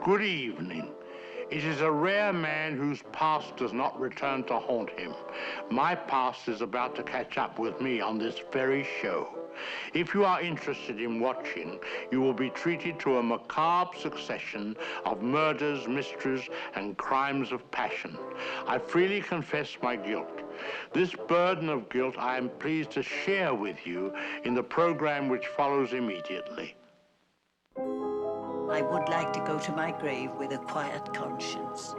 Good evening. It is a rare man whose past does not return to haunt him. My past is about to catch up with me on this very show. If you are interested in watching, you will be treated to a macabre succession of murders, mysteries, and crimes of passion. I freely confess my guilt. This burden of guilt I am pleased to share with you in the program which follows immediately. I would like to go to my grave with a quiet conscience.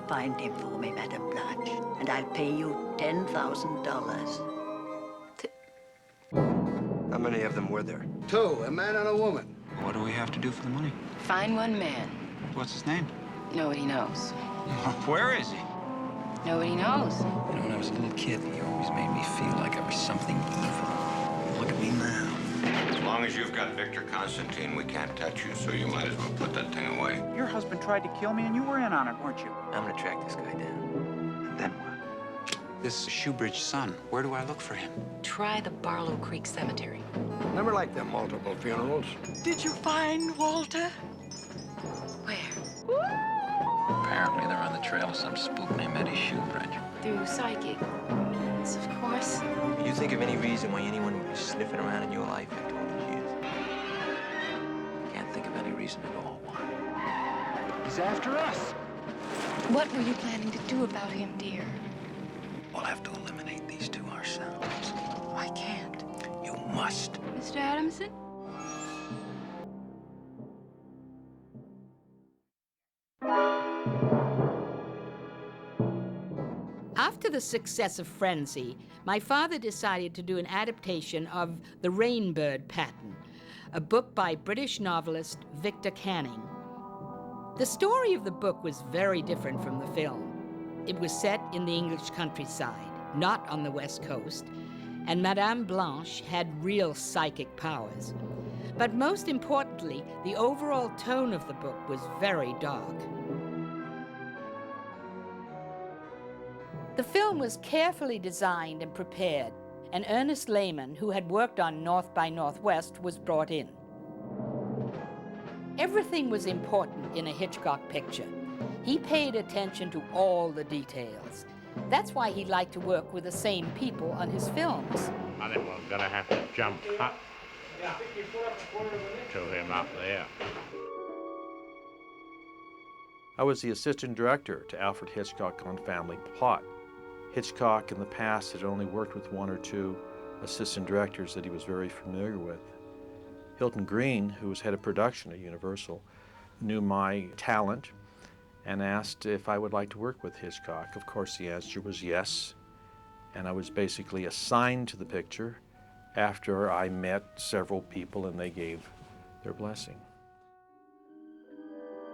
Find him for me, Madame Blanche, and I'll pay you $10,000. How many of them were there? 2, a man and a woman. What do we have to do for the money? Find one man. What's his name? Nobody knows. Where is he? Nobody knows. You know, when I was a little kid, you always made me feel like I was something evil. Look at me now. As long as you've got Victor Constantine, we can't touch you, so you might as well put that thing away. Your husband tried to kill me, and you were in on it, weren't you? I'm gonna track this guy down. And then what? This Shoebridge son, where do I look for him? Try the Barlow Creek Cemetery. Never liked them multiple funerals. Did you find Walter? Where? Apparently, they're on the trail of some spook named Eddie Shoebridge. Through psychic means, of course. Can you think of any reason why anyone would be sniffing around in your life after all these years? Can't think of any reason at all. Why? He's after us. What were you planning to do about him, dear? We'll have to eliminate these two ourselves. I can't. You must. Mr. Adamson? After the success of Frenzy, my father decided to do an adaptation of The Rainbird Pattern, a book by British novelist Victor Canning. The story of the book was very different from the film. It was set in the English countryside, not on the West Coast, and Madame Blanche had real psychic powers. But most importantly, the overall tone of the book was very dark. The film was carefully designed and prepared, and Ernest Lehman, who had worked on North by Northwest, was brought in. Everything was important in a Hitchcock picture. He paid attention to all the details. That's why he liked to work with the same people on his films. I think we're going to have to jump up to him up there. I was the assistant director to Alfred Hitchcock on Family Plot. Hitchcock in the past had only worked with 1 or 2 assistant directors that he was very familiar with. Hilton Green, who was head of production at Universal, knew my talent and asked if I would like to work with Hitchcock. Of course, the answer was yes, and I was basically assigned to the picture after I met several people and they gave their blessing.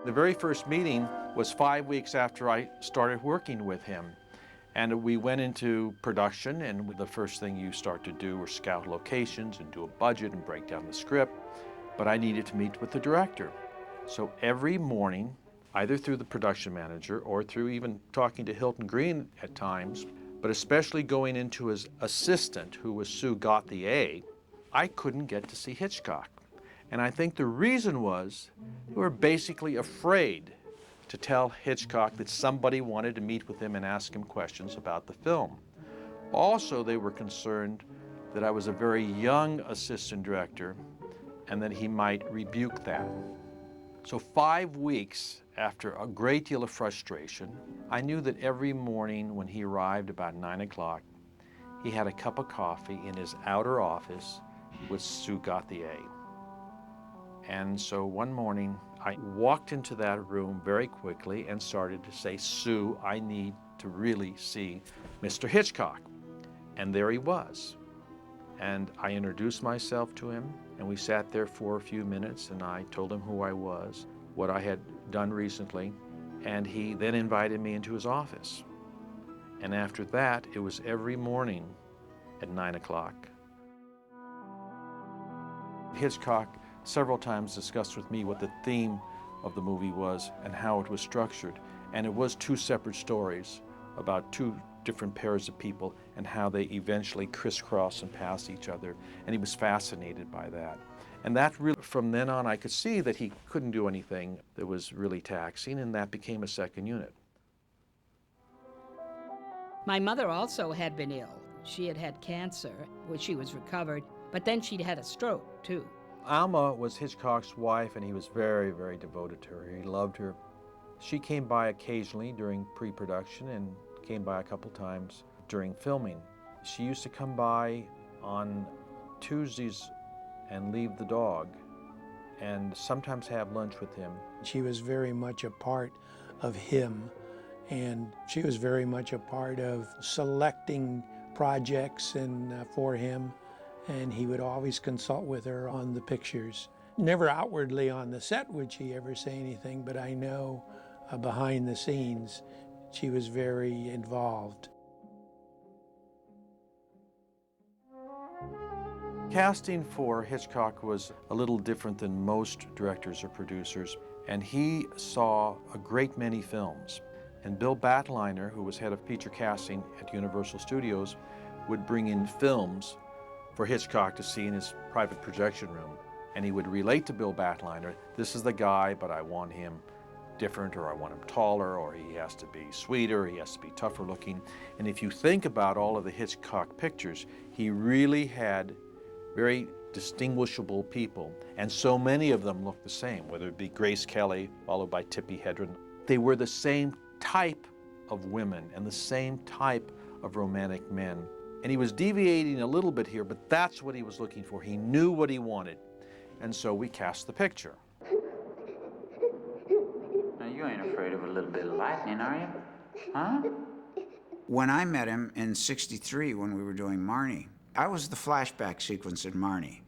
The very first meeting was 5 weeks after I started working with him. And we went into production, and the first thing you start to do is scout locations and do a budget and break down the script. But I needed to meet with the director. So every morning, either through the production manager or through even talking to Hilton Green at times, but especially going into his assistant, who was Sue Gauthier, I couldn't get to see Hitchcock. And I think the reason was they were basically afraid to tell Hitchcock that somebody wanted to meet with him and ask him questions about the film. Also, they were concerned that I was a very young assistant director and that he might rebuke that. So 5 weeks after a great deal of frustration, I knew that every morning when he arrived about 9 o'clock, he had a cup of coffee in his outer office with Sue Gauthier. And so one morning, I walked into that room very quickly and started to say, Sue, I need to really see Mr. Hitchcock. And there he was. And I introduced myself to him, and we sat there for a few minutes, and I told him who I was, what I had done recently, and he then invited me into his office. And after that, it was every morning at 9 o'clock. Hitchcock several times discussed with me what the theme of the movie was and how it was structured. And it was 2 separate stories about 2 different pairs of people and how they eventually crisscross and pass each other. And he was fascinated by that. And that really, from then on, I could see that he couldn't do anything that was really taxing, and that became a second unit. My mother also had been ill. She had had cancer, which she was recovered, but then she'd had a stroke, too. Alma was Hitchcock's wife, and he was very, very devoted to her. He loved her. She came by occasionally during pre-production and came by a couple times during filming. She used to come by on Tuesdays and leave the dog, and sometimes have lunch with him. She was very much a part of him, and she was very much a part of selecting projects for him, and he would always consult with her on the pictures. Never outwardly on the set would she ever say anything, but I know behind the scenes she was very involved. Casting for Hitchcock was a little different than most directors or producers, and he saw a great many films. And Bill Batliner, who was head of feature casting at Universal Studios, would bring in films for Hitchcock to see in his private projection room. And he would relate to Bill Batliner, this is the guy, but I want him different, or I want him taller, or he has to be sweeter, he has to be tougher looking. And if you think about all of the Hitchcock pictures, he really had very distinguishable people, and so many of them looked the same, whether it be Grace Kelly, followed by Tippi Hedren. They were the same type of women and the same type of romantic men. And he was deviating a little bit here, but that's what he was looking for. He knew what he wanted, and so we cast the picture. Now, you ain't afraid of a little bit of lightning, are you? Huh? When I met him in '63 when we were doing Marnie, I was the flashback sequence in Marnie.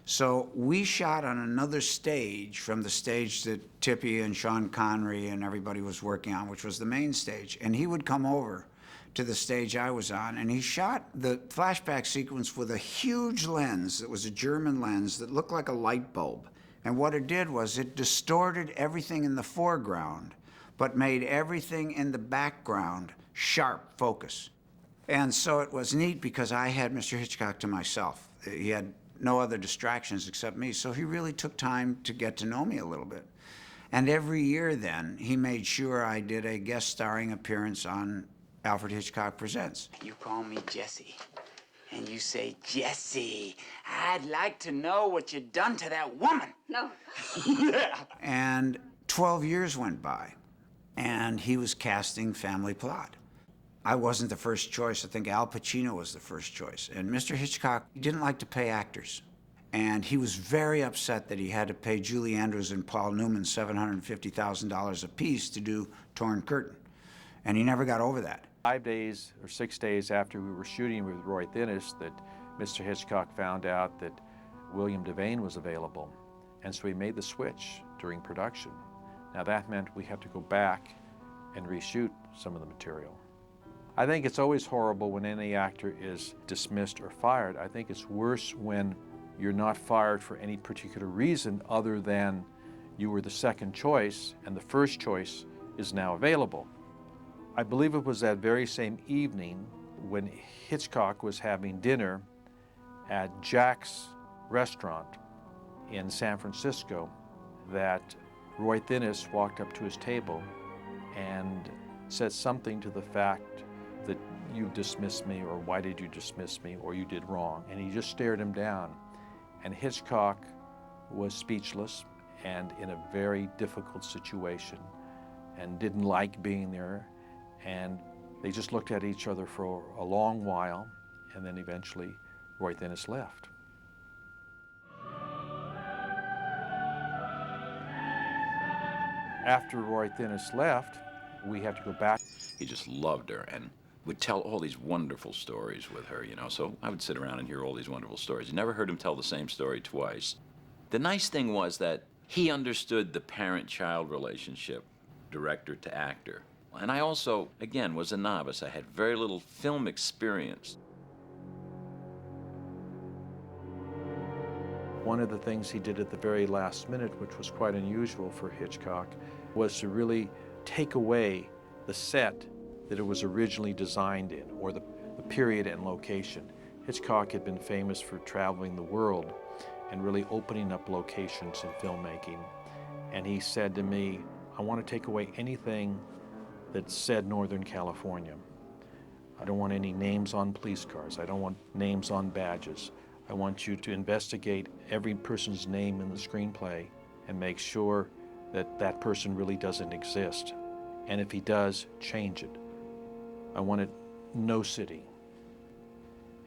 So we shot on another stage from the stage that Tippi and Sean Connery and everybody was working on, which was the main stage. And he would come over to the stage I was on, and he shot the flashback sequence with a huge lens that was a German lens that looked like a light bulb. And what it did was it distorted everything in the foreground, but made everything in the background sharp focus. And so it was neat because I had Mr. Hitchcock to myself. He had no other distractions except me, so he really took time to get to know me a little bit. And every year then, he made sure I did a guest starring appearance on Alfred Hitchcock Presents. You call me Jesse, and you say, Jesse, I'd like to know what you done to that woman. No. And 12 years went by, and he was casting Family Plot. I wasn't the first choice. I think Al Pacino was the first choice. And Mr. Hitchcock didn't like to pay actors. And he was very upset that he had to pay Julie Andrews and Paul Newman $750,000 apiece to do Torn Curtain. And he never got over that. 5 days or 6 days after we were shooting with Roy Thinnes, that Mr. Hitchcock found out that William Devane was available. And so he made the switch during production. Now that meant we had to go back and reshoot some of the material. I think it's always horrible when any actor is dismissed or fired. I think it's worse when you're not fired for any particular reason other than you were the second choice and the first choice is now available. I believe it was that very same evening when Hitchcock was having dinner at Jack's restaurant in San Francisco that Roy Thinnes walked up to his table and said something to the fact that you dismissed me, or why did you dismiss me, or you did wrong. And he just stared him down. And Hitchcock was speechless and in a very difficult situation and didn't like being there. And they just looked at each other for a long while, and then eventually Roy Thinnes left. After Roy Thinnes left, we had to go back. He just loved her and would tell all these wonderful stories with her, you know, so I would sit around and hear all these wonderful stories. You never heard him tell the same story twice. The nice thing was that he understood the parent-child relationship, director to actor. And I also, again, was a novice. I had very little film experience. One of the things he did at the very last minute, which was quite unusual for Hitchcock, was to really take away the set that it was originally designed in, or the period and location. Hitchcock had been famous for traveling the world, and really opening up locations in filmmaking. And he said to me, I want to take away anything that said Northern California. I don't want any names on police cars. I don't want names on badges. I want you to investigate every person's name in the screenplay and make sure that that person really doesn't exist. And if he does, change it. I wanted no city.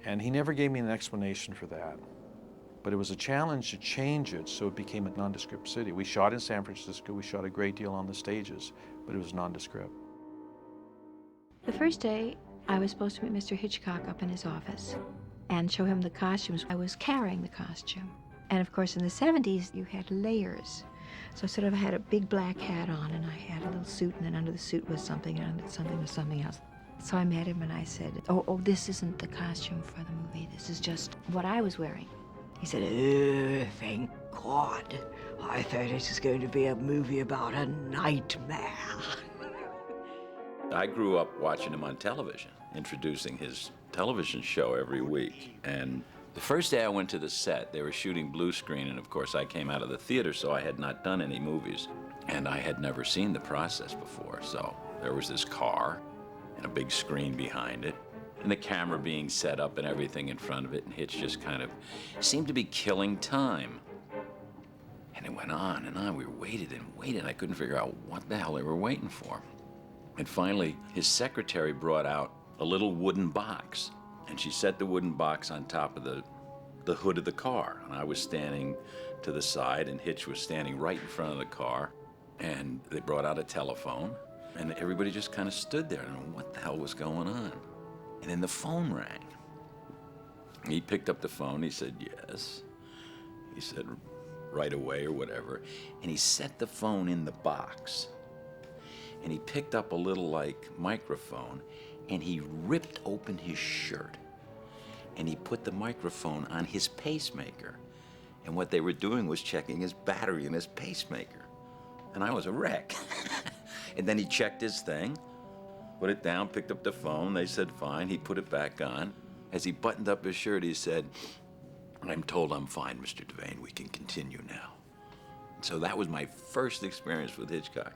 And he never gave me an explanation for that. But it was a challenge to change it so it became a nondescript city. We shot in San Francisco, we shot a great deal on the stages, but it was nondescript. The first day, I was supposed to meet Mr. Hitchcock up in his office and show him the costumes. I was carrying the costume. And of course, in the 70s, you had layers. So sort of I had a big black hat on, and I had a little suit, and then under the suit was something, and under something was something else. So I met him, and I said, oh, this isn't the costume for the movie. This is just what I was wearing. He said, oh, thank God. I thought it was going to be a movie about a nightmare. I grew up watching him on television, introducing his television show every week. And the first day I went to the set, they were shooting blue screen, and of course I came out of the theater, so I had not done any movies. And I had never seen the process before, so there was this car and a big screen behind it, and the camera being set up and everything in front of it, and Hitch just kind of seemed to be killing time. And it went on and on. We waited and waited. I couldn't figure out what the hell they were waiting for. And finally, his secretary brought out a little wooden box, and she set the wooden box on top of the hood of the car. And I was standing to the side, and Hitch was standing right in front of the car. And they brought out a telephone, and everybody just kind of stood there. I don't know what the hell was going on. And then the phone rang. He picked up the phone. He said, yes. He said, right away or whatever. And he set the phone in the box. And he picked up a little, like, microphone, and he ripped open his shirt. And he put the microphone on his pacemaker. And what they were doing was checking his battery in his pacemaker. And I was a wreck. And then he checked his thing, put it down, picked up the phone. They said, fine. He put it back on. As he buttoned up his shirt, he said, I'm told I'm fine, Mr. Devane. We can continue now. So that was my first experience with Hitchcock.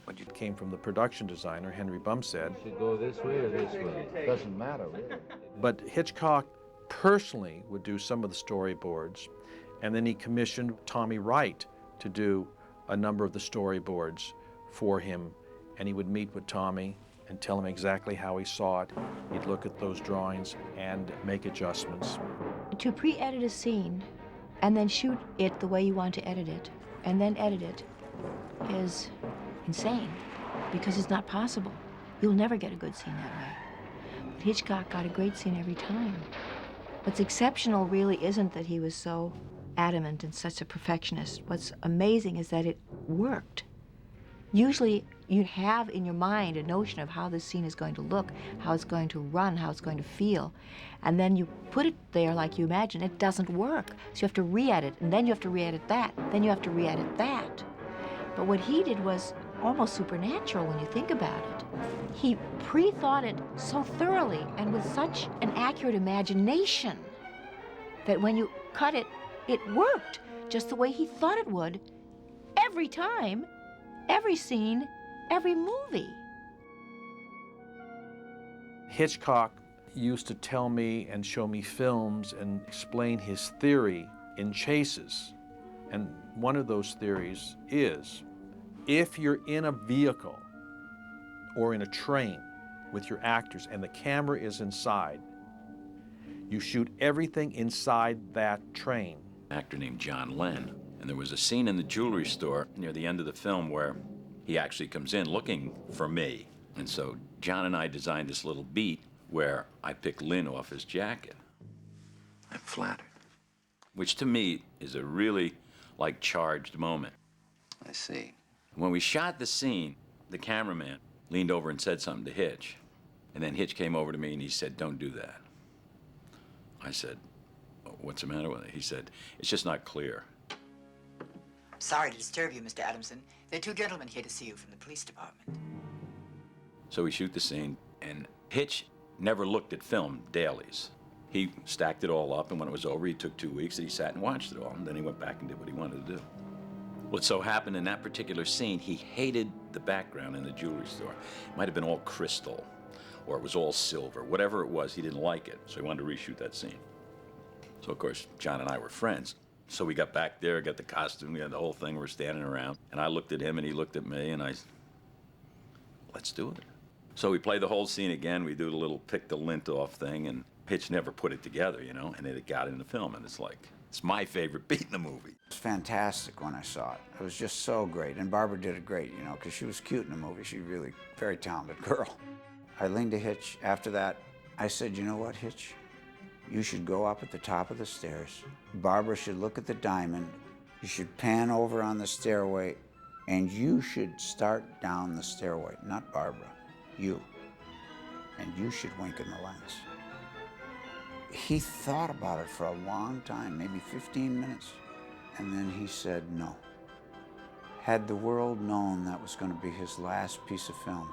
When you came from the production designer, Henry Bumstead. Should go this way or this way. Doesn't matter, really. But Hitchcock personally would do some of the storyboards, and then he commissioned Tommy Wright to do a number of the storyboards for him, and he would meet with Tommy and tell him exactly how he saw it. He'd look at those drawings and make adjustments. To pre-edit a scene and then shoot it the way you want to edit it, and then edit it, is insane, because it's not possible. You'll never get a good scene that way. But Hitchcock got a great scene every time. What's exceptional really isn't that he was so adamant and such a perfectionist. What's amazing is that it worked. Usually you have in your mind a notion of how this scene is going to look, how it's going to run, how it's going to feel, and then you put it there like you imagine. It doesn't work. So you have to re-edit, and then you have to re-edit that, then you have to re-edit that. But what he did was almost supernatural when you think about it. He pre-thought it so thoroughly and with such an accurate imagination that when you cut it, it worked just the way he thought it would every time, every scene, every movie. Hitchcock used to tell me and show me films and explain his theory in chases. And one of those theories is, if you're in a vehicle or in a train with your actors and the camera is inside, you shoot everything inside that train. An actor named John Lenn, and there was a scene in the jewelry store near the end of the film where he actually comes in looking for me. And so John and I designed this little beat where I pick Lynn off his jacket. I'm flattered. Which to me is a really, like, charged moment. I see. When we shot the scene, the cameraman leaned over and said something to Hitch. And then Hitch came over to me and he said, don't do that. I said, what's the matter with it? He said, it's just not clear. Sorry to disturb you, Mr. Adamson. There are two gentlemen here to see you from the police department. So we shoot the scene, and Hitch never looked at film dailies. He stacked it all up, and when it was over, he took 2 weeks, and he sat and watched it all, and then he went back and did what he wanted to do. What so happened in that particular scene, he hated the background in the jewelry store. It might have been all crystal, or it was all silver. Whatever it was, he didn't like it, so he wanted to reshoot that scene. So, of course, John and I were friends. So we got back there, got the costume, we had the whole thing, we're standing around. And I looked at him, and he looked at me, and I said, let's do it. So we played the whole scene again. We do the little pick the lint off thing, and Hitch never put it together, you know, and then it got in the film, and it's like, it's my favorite beat in the movie. It was fantastic when I saw it. It was just so great, and Barbara did it great, you know, because she was cute in the movie. She's really very talented girl. I leaned to Hitch. After that, I said, you know what, Hitch? You should go up at the top of the stairs. Barbara should look at the diamond. You should pan over on the stairway, and you should start down the stairway, not Barbara, you. And you should wink in the lens. He thought about it for a long time, maybe 15 minutes, and then he said no. Had the world known that was going to be his last piece of film,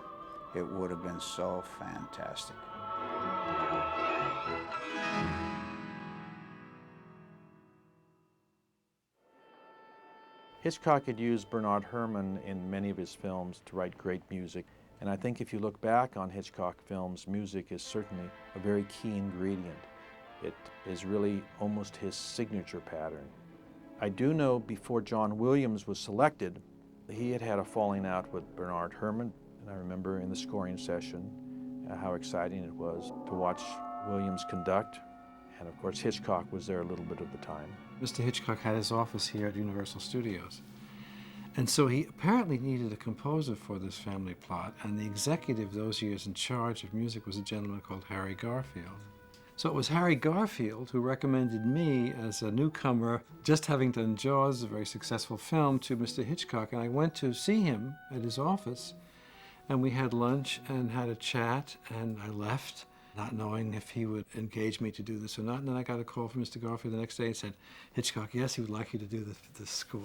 it would have been so fantastic. Hitchcock had used Bernard Herrmann in many of his films to write great music, and I think if you look back on Hitchcock films, music is certainly a very key ingredient. It is really almost his signature pattern. I do know before John Williams was selected, he had had a falling out with Bernard Herrmann, and I remember in the scoring session how exciting it was to watch Williams conduct, and of course Hitchcock was there a little bit of the time. Mr. Hitchcock had his office here at Universal Studios, and so he apparently needed a composer for this family plot, and the executive those years in charge of music was a gentleman called Harry Garfield. So it was Harry Garfield who recommended me as a newcomer, just having done Jaws, a very successful film, to Mr. Hitchcock. And I went to see him at his office, and we had lunch and had a chat, and I left, not knowing if he would engage me to do this or not. And then I got a call from Mr. Garfield the next day and said, Hitchcock, yes, he would like you to do this score.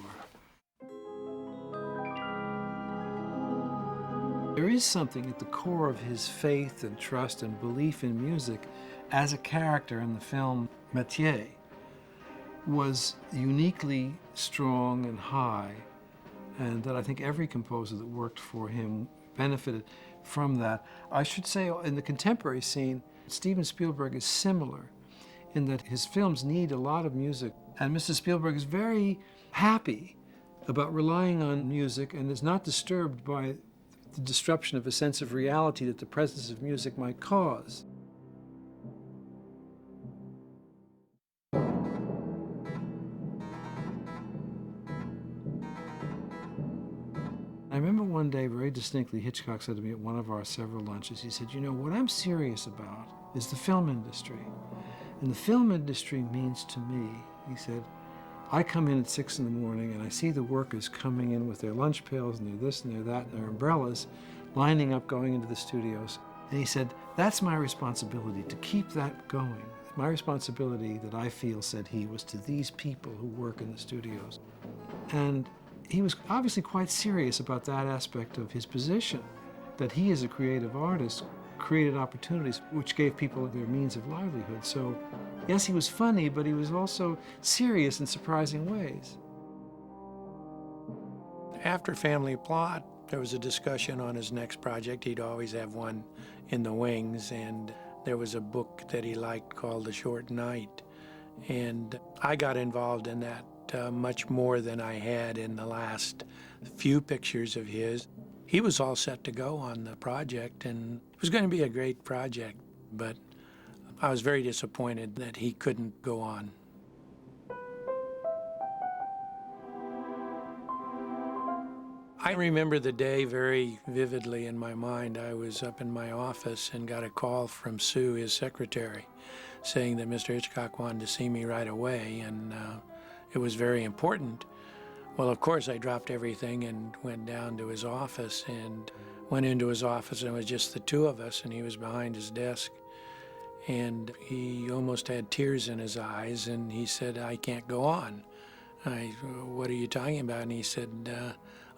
There is something at the core of his faith and trust and belief in music as a character in the film Métier was uniquely strong and high, and that I think every composer that worked for him benefited from that. I should say in the contemporary scene, Steven Spielberg is similar in that his films need a lot of music, and Mr. Spielberg is very happy about relying on music and is not disturbed by the disruption of a sense of reality that the presence of music might cause. I remember one day very distinctly, Hitchcock said to me at one of our several lunches, he said, you know, what I'm serious about is the film industry. And the film industry means to me, he said, I come in at 6 in the morning and I see the workers coming in with their lunch pails and their this and their that and their umbrellas, lining up going into the studios. And he said, that's my responsibility, to keep that going. My responsibility that I feel, said he, was to these people who work in the studios. And he was obviously quite serious about that aspect of his position, that he as a creative artist created opportunities which gave people their means of livelihood. So yes, he was funny, but he was also serious in surprising ways. After Family Plot, there was a discussion on his next project. He'd always have one in the wings, and there was a book that he liked called The Short Night. And I got involved in that much more than I had in the last few pictures of his. He was all set to go on the project, and it was going to be a great project, but I was very disappointed that he couldn't go on. I remember the day very vividly in my mind. I was up in my office and got a call from Sue, his secretary, saying that Mr. Hitchcock wanted to see me right away, and it was very important. Well, of course, I dropped everything and went down to his office and went into his office, and it was just the two of us, and he was behind his desk. And he almost had tears in his eyes, and he said, I can't go on. What are you talking about? And he said,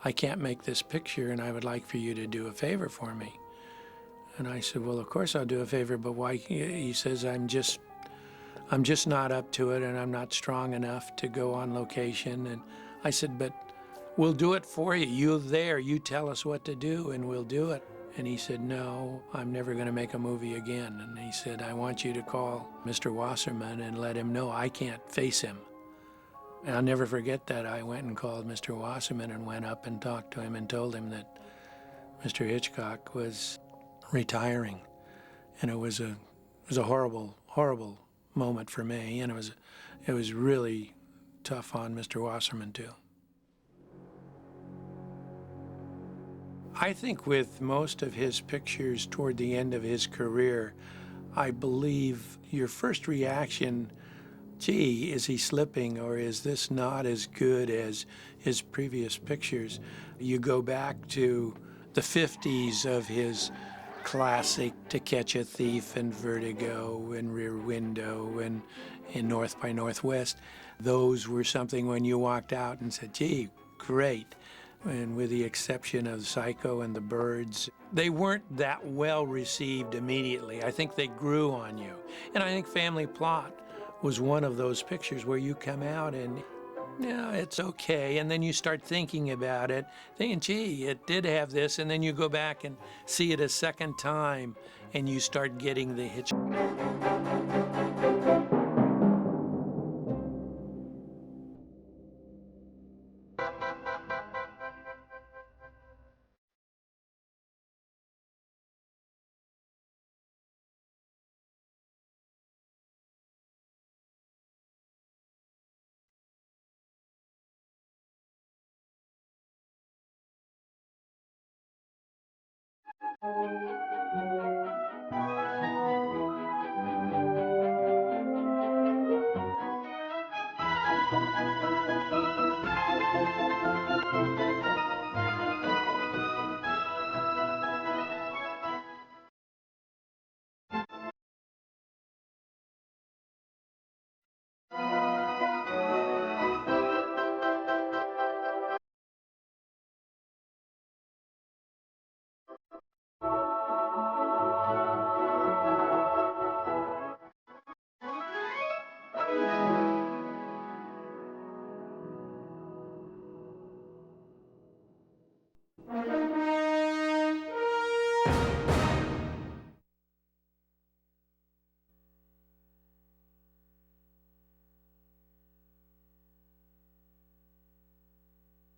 I can't make this picture, and I would like for you to do a favor for me. And I said, well, of course I'll do a favor, but why? He says, I'm just I'm just not up to it, and I'm not strong enough to go on location. And I said, but we'll do it for you. You're there. You tell us what to do, and we'll do it. And he said, no, I'm never going to make a movie again. And he said, I want you to call Mr. Wasserman and let him know I can't face him. And I'll never forget that. I went and called Mr. Wasserman and went up and talked to him and told him that Mr. Hitchcock was retiring. And it was a horrible, horrible moment for me. And it was really tough on Mr. Wasserman, too. I think with most of his pictures toward the end of his career, I believe your first reaction, gee, is he slipping, or is this not as good as his previous pictures? You go back to the 50s of his classic To Catch a Thief and Vertigo and Rear Window and in North by Northwest. Those were something when you walked out and said, gee, great. And with the exception of Psycho and the Birds, they weren't that well received immediately. I think they grew on you. And I think Family Plot was one of those pictures where you come out and, yeah, it's okay. And then you start thinking about it, thinking, gee, it did have this. And then you go back and see it a second time, and you start getting the Hitchcock. Thank you.